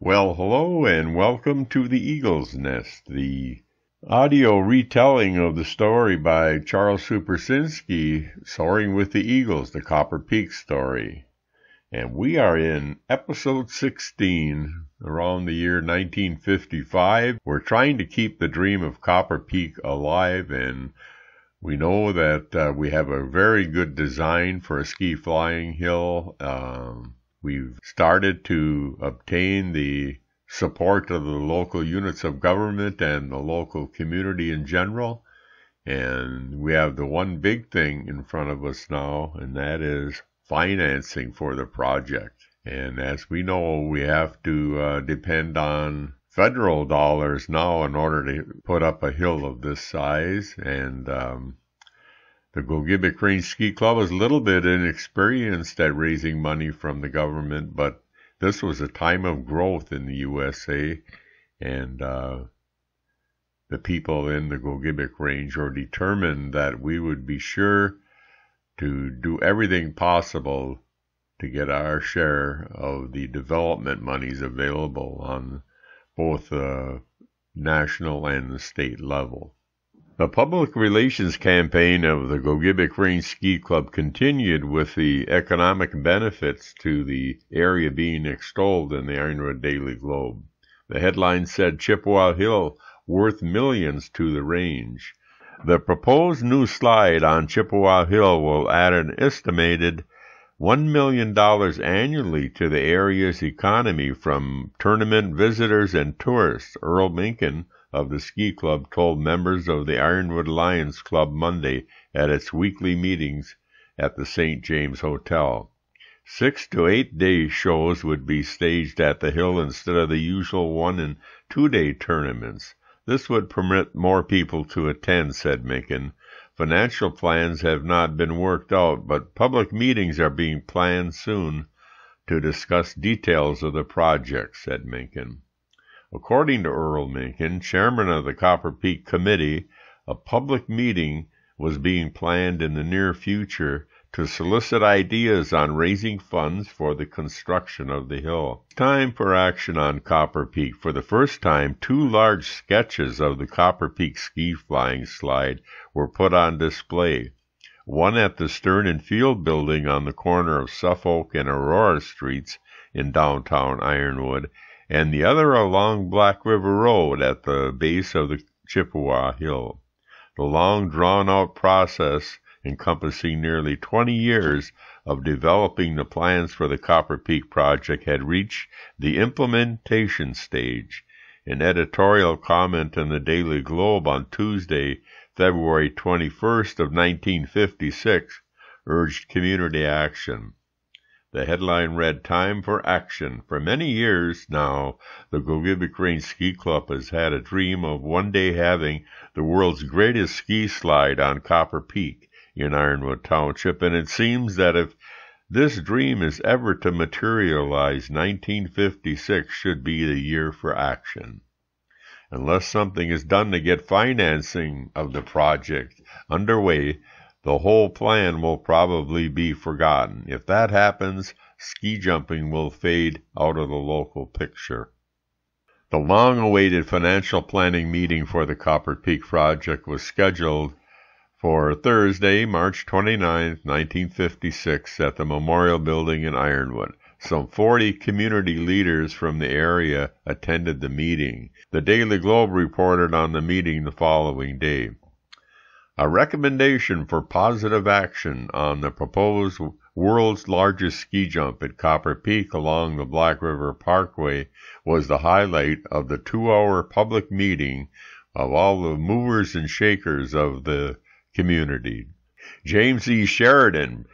Well, hello and welcome to the Eagle's Nest, the audio retelling of the story by Charles Supersinski, Soaring with the Eagles, the Copper Peak story. And we are in episode 16, around the year 1955. We're trying to keep the dream of Copper Peak alive, and we know that we have a very good design for a ski flying hill. We've started to obtain the support of the local units of government and the local community in general. And we have the one big thing in front of us now, and that is financing for the project. And as we know, we have to depend on federal dollars now in order to put up a hill of this size. And the Gogebic Range Ski Club is a little bit inexperienced at raising money from the government, but this was a time of growth in the USA, and the people in the Gogebic Range were determined that we would be sure to do everything possible to get our share of the development monies available on both the national and the state level. The public relations campaign of the Gogebic Range Ski Club continued, with the economic benefits to the area being extolled in the Ironwood Daily Globe. The headline said, "Chippewa Hill worth millions to the range." The proposed new slide on Chippewa Hill will add an estimated $1 million annually to the area's economy from tournament visitors and tourists, Earl Minkin of the ski club told members of the Ironwood Lions Club Monday at its weekly meetings at the St. James Hotel. 6 to 8 day shows would be staged at the hill instead of the usual 1 and 2 day tournaments. This would permit more people to attend, said Minkin. Financial plans have not been worked out, but public meetings are being planned soon to discuss details of the project, said Minkin. According to Earl Minkin, chairman of the Copper Peak Committee, a public meeting was being planned in the near future to solicit ideas on raising funds for the construction of the hill. Time for action on Copper Peak. For the first time, 2 large sketches of the Copper Peak ski flying slide were put on display. One at the Stern and Field building on the corner of Suffolk and Aurora Streets in downtown Ironwood, and the other along Black River Road at the base of the Chippewa Hill. The long drawn-out process, encompassing nearly 20 years of developing the plans for the Copper Peak project, had reached the implementation stage. An editorial comment in the Daily Globe on Tuesday, February 21st of 1956, urged community action. The headline read, "Time for Action." For many years now, the Gogebic Range Ski Club has had a dream of one day having the world's greatest ski slide on Copper Peak in Ironwood Township, and it seems that if this dream is ever to materialize, 1956 should be the year for action. Unless something is done to get financing of the project underway, the whole plan will probably be forgotten. If that happens, ski jumping will fade out of the local picture. The long-awaited financial planning meeting for the Copper Peak project was scheduled for Thursday, March 29, 1956, at the Memorial Building in Ironwood. Some 40 community leaders from the area attended the meeting. The Daily Globe reported on the meeting the following day. A recommendation for positive action on the proposed world's largest ski jump at Copper Peak along the Black River Parkway was the highlight of the 2-hour public meeting of all the movers and shakers of the community. James E. Sheridan,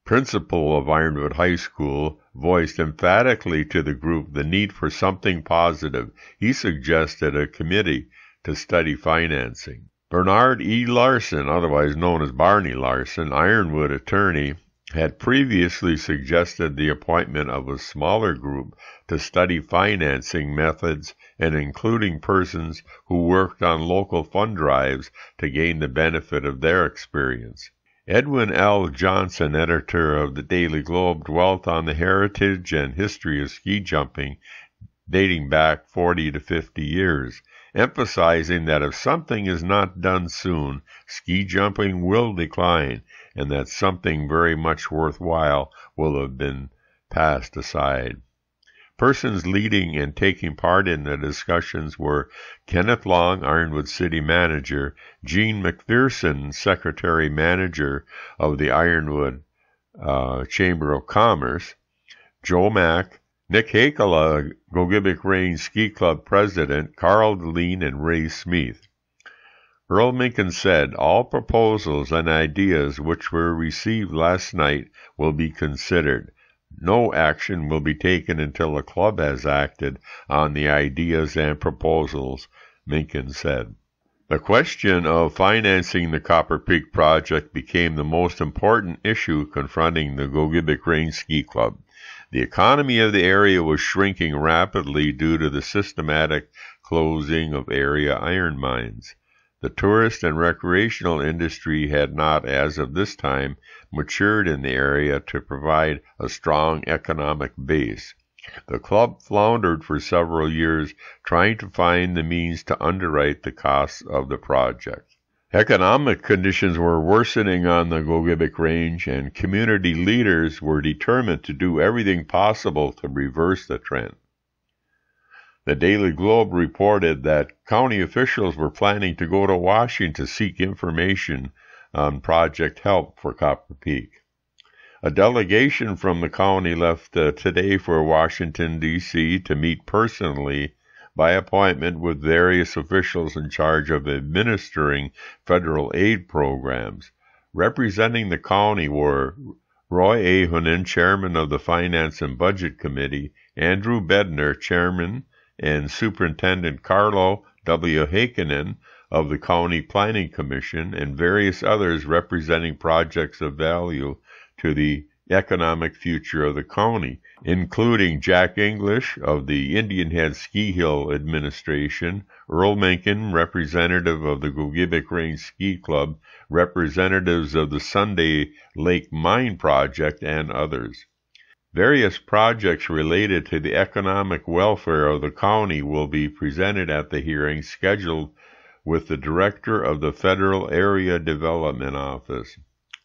principal of Ironwood High School, voiced emphatically to the group the need for something positive. He suggested a committee to study financing. Bernard E. Larson, otherwise known as Barney Larson, Ironwood attorney, had previously suggested the appointment of a smaller group to study financing methods and including persons who worked on local fund drives to gain the benefit of their experience. Edwin L. Johnson, editor of the Daily Globe, dwelt on the heritage and history of ski jumping dating back 40 to 50 years, emphasizing that if something is not done soon, ski jumping will decline, and that something very much worthwhile will have been passed aside. Persons leading and taking part in the discussions were Kenneth Long, Ironwood City Manager, Gene McPherson, Secretary-Manager of the Ironwood Chamber of Commerce, Joe Mack, Nick Hakela, Gogebic Range Ski Club President, Carl Deline, and Ray Smith. Earl Minkin said, "All proposals and ideas which were received last night will be considered. No action will be taken until the club has acted on the ideas and proposals," Minkin said. The question of financing the Copper Peak project became the most important issue confronting the Gogebic Range Ski Club. The economy of the area was shrinking rapidly due to the systematic closing of area iron mines. The tourist and recreational industry had not, as of this time, matured in the area to provide a strong economic base. The club floundered for several years, trying to find the means to underwrite the costs of the project. Economic conditions were worsening on the Gogebic Range, and community leaders were determined to do everything possible to reverse the trend. The Daily Globe reported that county officials were planning to go to Washington to seek information on project help for Copper Peak. A delegation from the county left today for Washington, D.C. to meet personally by appointment with various officials in charge of administering federal aid programs. Representing the county were Roy Ahonen, chairman of the Finance and Budget Committee, Andrew Bednar, chairman, and Superintendent Carlo W. Hakenen of the County Planning Commission, and various others representing projects of value to the economic future of the county, including Jack English of the Indian Head Ski Hill Administration, Earl Mencken, representative of the Gogebic Range Ski Club, representatives of the Sunday Lake Mine Project, and others. Various projects related to the economic welfare of the county will be presented at the hearing scheduled with the Director of the Federal Area Development Office.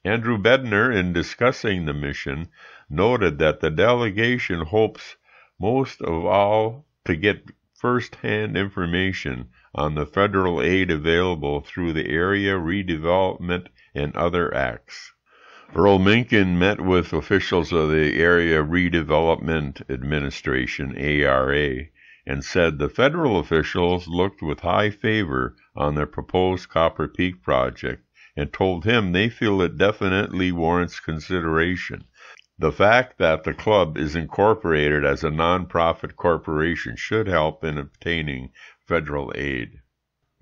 Andrew Bednar, in discussing the mission, noted that the delegation hopes most of all to get first-hand information on the federal aid available through the Area Redevelopment and other acts. Earl Minkin met with officials of the Area Redevelopment Administration, ARA, and said the federal officials looked with high favor on the proposed Copper Peak project and told him they feel it definitely warrants consideration. The fact that the club is incorporated as a nonprofit corporation should help in obtaining federal aid.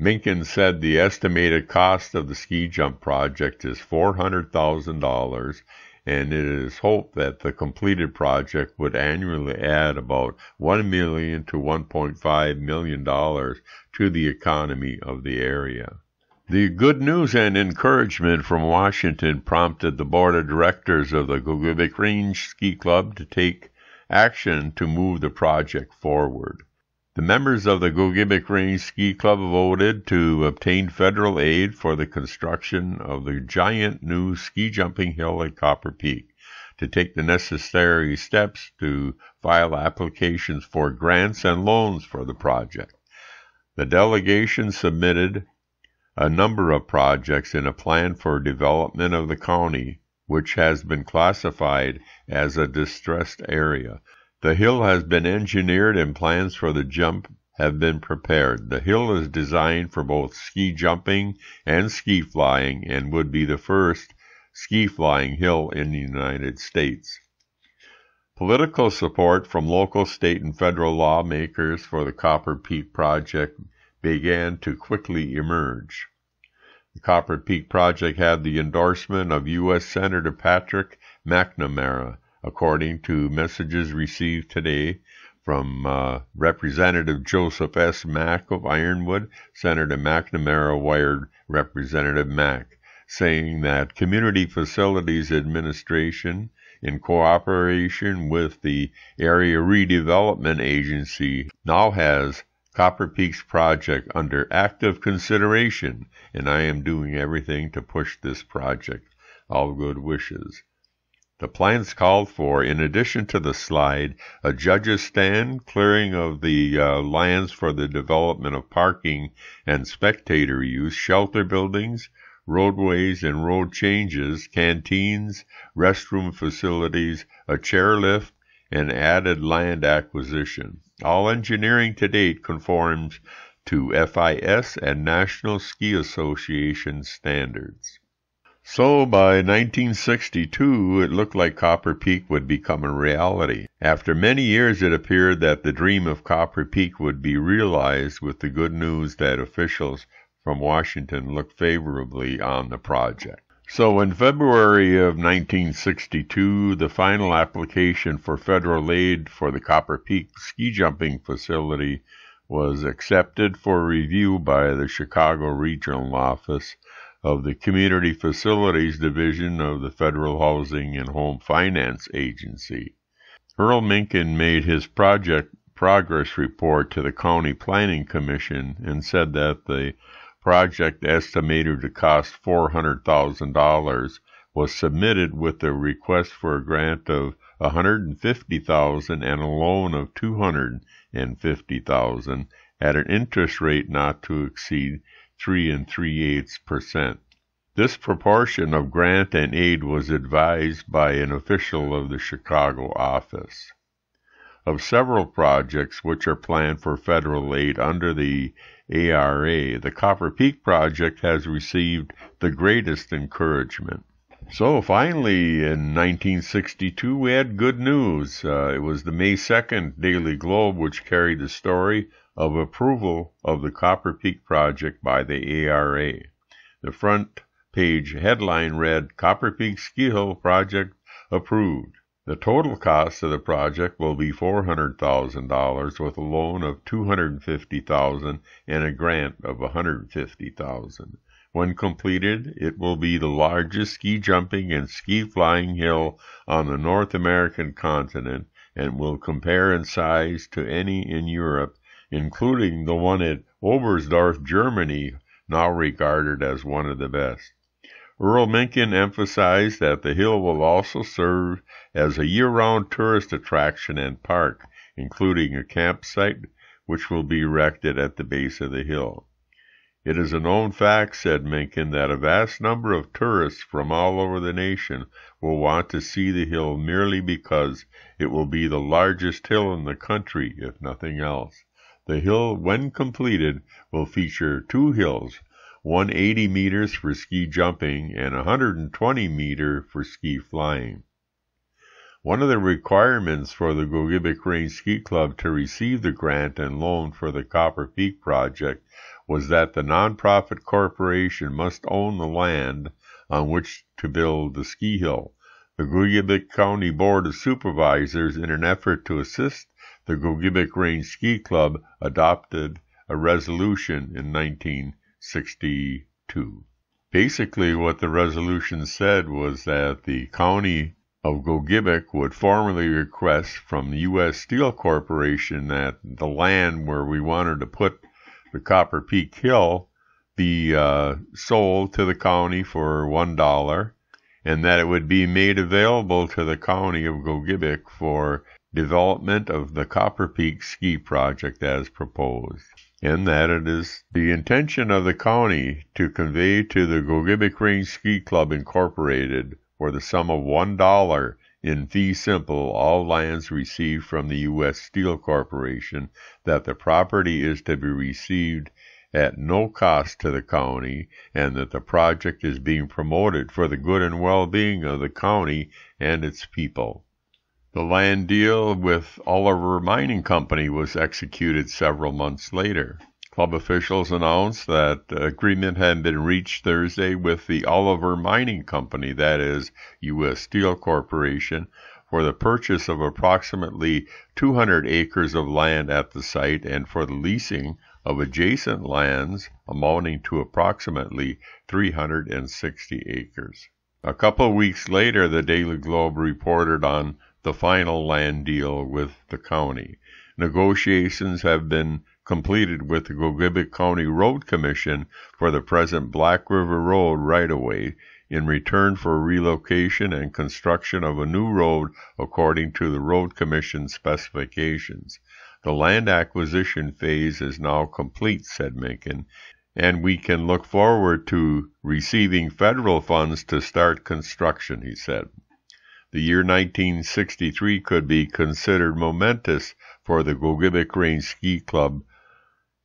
Minkin said the estimated cost of the ski jump project is $400,000, and it is hoped that the completed project would annually add about $1 million to $1.5 million to the economy of the area. The good news and encouragement from Washington prompted the board of directors of the Gogebic Range Ski Club to take action to move the project forward. The members of the Gogebic Range Ski Club voted to obtain federal aid for the construction of the giant new ski jumping hill at Copper Peak, to take the necessary steps to file applications for grants and loans for the project. The delegation submitted a number of projects in a plan for development of the county, which has been classified as a distressed area. The hill has been engineered and plans for the jump have been prepared. The hill is designed for both ski jumping and ski flying and would be the first ski flying hill in the United States. Political support from local, state, and federal lawmakers for the Copper Peak project began to quickly emerge. The Copper Peak project had the endorsement of U.S. Senator Patrick McNamara, according to messages received today from Representative Joseph S. Mack of Ironwood. Senator McNamara wired Representative Mack, saying that Community Facilities Administration, in cooperation with the Area Redevelopment Agency, now has Copper Peaks project under active consideration, and I am doing everything to push this project. All good wishes. The plans called for, in addition to the slide, a judge's stand, clearing of the lands for the development of parking and spectator use, shelter buildings, roadways and road changes, canteens, restroom facilities, a chairlift, and added land acquisition. All engineering to date conforms to FIS and National Ski Association standards. So by 1962, it looked like Copper Peak would become a reality. After many years, it appeared that the dream of Copper Peak would be realized, with the good news that officials from Washington looked favorably on the project. So in February of 1962, the final application for federal aid for the Copper Peak ski jumping facility was accepted for review by the Chicago Regional Office of the Community Facilities Division of the Federal Housing and Home Finance Agency. Earl Minkin made his project progress report to the County Planning Commission and said that the project, estimated to cost $400,000, was submitted with a request for a grant of $150,000 and a loan of $250,000 at an interest rate not to exceed 3 3/8%. This proportion of grant and aid was advised by an official of the Chicago office. Of several projects which are planned for federal aid under the ARA, the Copper Peak project has received the greatest encouragement. So finally, in 1962, we had good news. It was the May 2nd Daily Globe which carried the story of approval of the Copper Peak project by the ARA. The front page headline read, "Copper Peak Ski Hill Project Approved." The total cost of the project will be $400,000 with a loan of $250,000 and a grant of $150,000. When completed, it will be the largest ski jumping and ski flying hill on the North American continent and will compare in size to any in Europe, including the one at Oberstdorf, Germany, now regarded as one of the best. Earl Minkin emphasized that the hill will also serve as a year-round tourist attraction and park, including a campsite which will be erected at the base of the hill. "It is a known fact," said Minkin, "that a vast number of tourists from all over the nation will want to see the hill merely because it will be the largest hill in the country, if nothing else. The hill, when completed, will feature two hills, 180 meters for ski jumping and 120 meters for ski flying." One of the requirements for the Gogebic Range Ski Club to receive the grant and loan for the Copper Peak project was that the nonprofit corporation must own the land on which to build the ski hill. The Gogebic County Board of Supervisors, in an effort to assist the Gogebic Range Ski Club, adopted a resolution in 1962. Basically, what the resolution said was that the county of Gogebic would formally request from the U.S. Steel Corporation that the land where we wanted to put the Copper Peak Hill be sold to the county for $1, and that it would be made available to the county of Gogebic for development of the Copper Peak ski project as proposed, and that it is the intention of the county to convey to the Gogebic Range Ski Club Incorporated, for the sum of $1 in fee simple, all lands received from the U.S. Steel Corporation, that the property is to be received at no cost to the county, and that the project is being promoted for the good and well-being of the county and its people. The land deal with Oliver Mining Company was executed several months later. Club officials announced that agreement had been reached Thursday with the Oliver Mining Company, that is, U.S. Steel Corporation, for the purchase of approximately 200 acres of land at the site and for the leasing of adjacent lands amounting to approximately 360 acres. A couple of weeks later, the Daily Globe reported on the final land deal with the county. Negotiations have been completed with the Gogebic County Road Commission for the present Black River Road right-of-way in return for relocation and construction of a new road according to the Road Commission specifications. The land acquisition phase is now complete, said Minkin, and we can look forward to receiving federal funds to start construction, he said. The year 1963 could be considered momentous for the Gogebic Range Ski Club.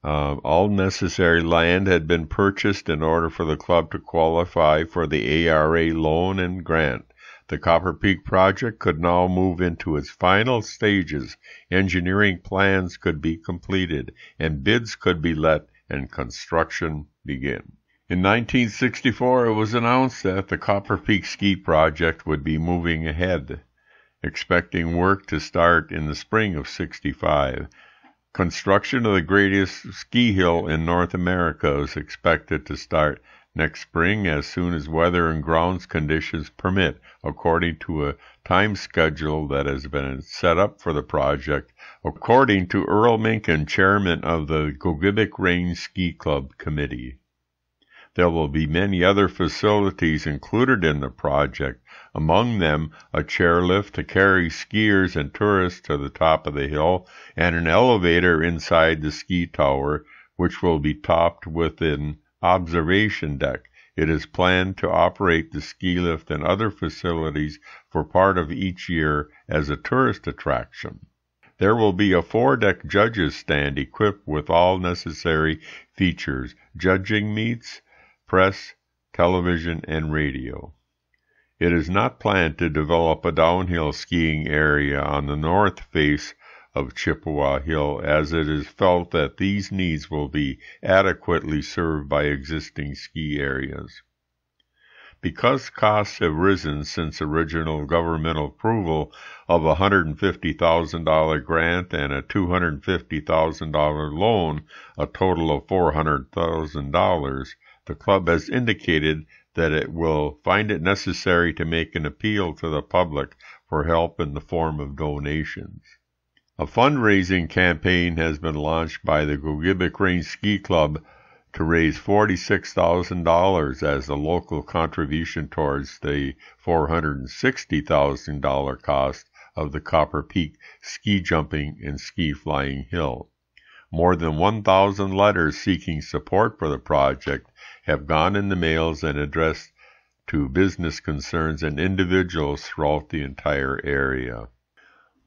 All necessary land had been purchased in order for the club to qualify for the ARA loan and grant. The Copper Peak project could now move into its final stages. Engineering plans could be completed, and bids could be let, and construction begin. In 1964, it was announced that the Copper Peak Ski Project would be moving ahead, expecting work to start in the spring of '65. Construction of the greatest ski hill in North America is expected to start next spring as soon as weather and grounds conditions permit, according to a time schedule that has been set up for the project, according to Earl Minkin, chairman of the Gogebic Range Ski Club Committee. There will be many other facilities included in the project, among them a chairlift to carry skiers and tourists to the top of the hill, and an elevator inside the ski tower, which will be topped with an observation deck. It is planned to operate the ski lift and other facilities for part of each year as a tourist attraction. There will be a 4-deck judges stand equipped with all necessary features, judging meets, press, television, and radio. It is not planned to develop a downhill skiing area on the north face of Chippewa Hill, as it is felt that these needs will be adequately served by existing ski areas. Because costs have risen since original governmental approval of a $150,000 grant and a $250,000 loan, a total of $400,000, the club has indicated that it will find it necessary to make an appeal to the public for help in the form of donations. A fundraising campaign has been launched by the Gogebic Range Ski Club to raise $46,000 as the local contribution towards the $460,000 cost of the Copper Peak ski jumping and ski flying hill. More than 1,000 letters seeking support for the project have gone in the mails and addressed to business concerns and individuals throughout the entire area.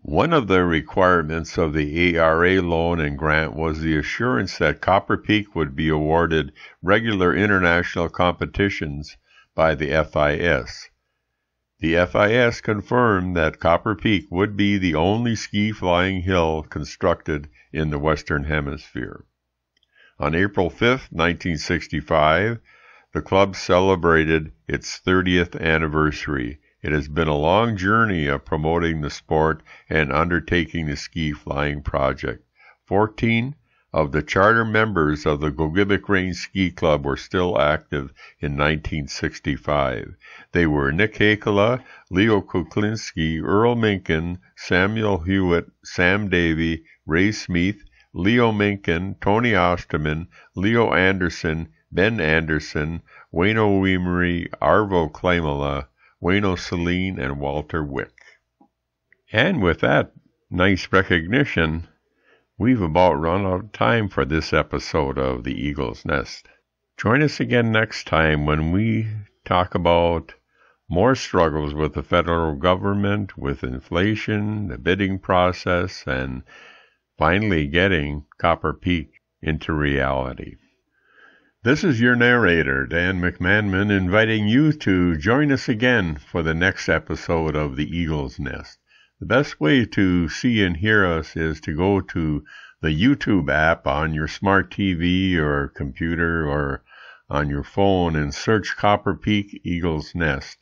One of the requirements of the ARA loan and grant was the assurance that Copper Peak would be awarded regular international competitions by the FIS. The FIS confirmed that Copper Peak would be the only ski flying hill constructed in the Western Hemisphere. On April 5, 1965, the club celebrated its 30th anniversary. It has been a long journey of promoting the sport and undertaking the ski flying project. 14 of the charter members of the Gogebic Range Ski Club were still active in 1965. They were Nick Hakela, Leo Kuklinski, Earl Minkin, Samuel Hewitt, Sam Davey, Ray Smith, Leo Minkin, Tony Osterman, Leo Anderson, Ben Anderson, Wayno Weimery, Arvo Klamala, Wayno Celine, and Walter Wick. And with that nice recognition, we've about run out of time for this episode of The Eagle's Nest. Join us again next time when we talk about more struggles with the federal government, with inflation, the bidding process, and finally getting Copper Peak into reality. This is your narrator, Dan McManman, inviting you to join us again for the next episode of The Eagle's Nest. The best way to see and hear us is to go to the YouTube app on your smart TV or computer or on your phone and search Copper Peak Eagle's Nest.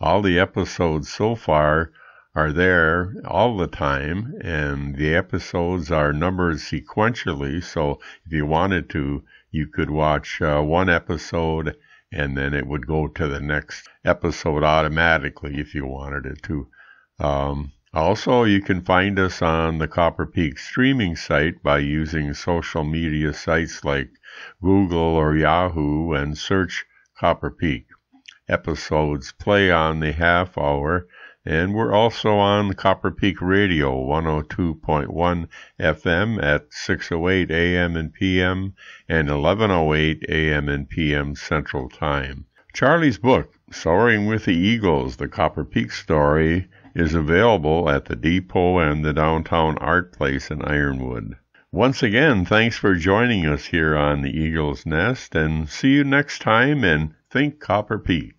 All the episodes so far are there all the time, and the episodes are numbered sequentially, so if you wanted to, you could watch one episode and then it would go to the next episode automatically if you wanted it to. Also, you can find us on the Copper Peak streaming site by using social media sites like Google or Yahoo and search Copper Peak. Episodes play on the half hour, and we're also on Copper Peak Radio 102.1 FM at 6:08 a.m. and p.m. and 11:08 a.m. and p.m. Central Time. Charlie's book, Soaring with the Eagles, The Copper Peak Story, is available at the Depot and the Downtown Art Place in Ironwood. Once again, thanks for joining us here on the Eagle's Nest, and see you next time, and think Copper Peak.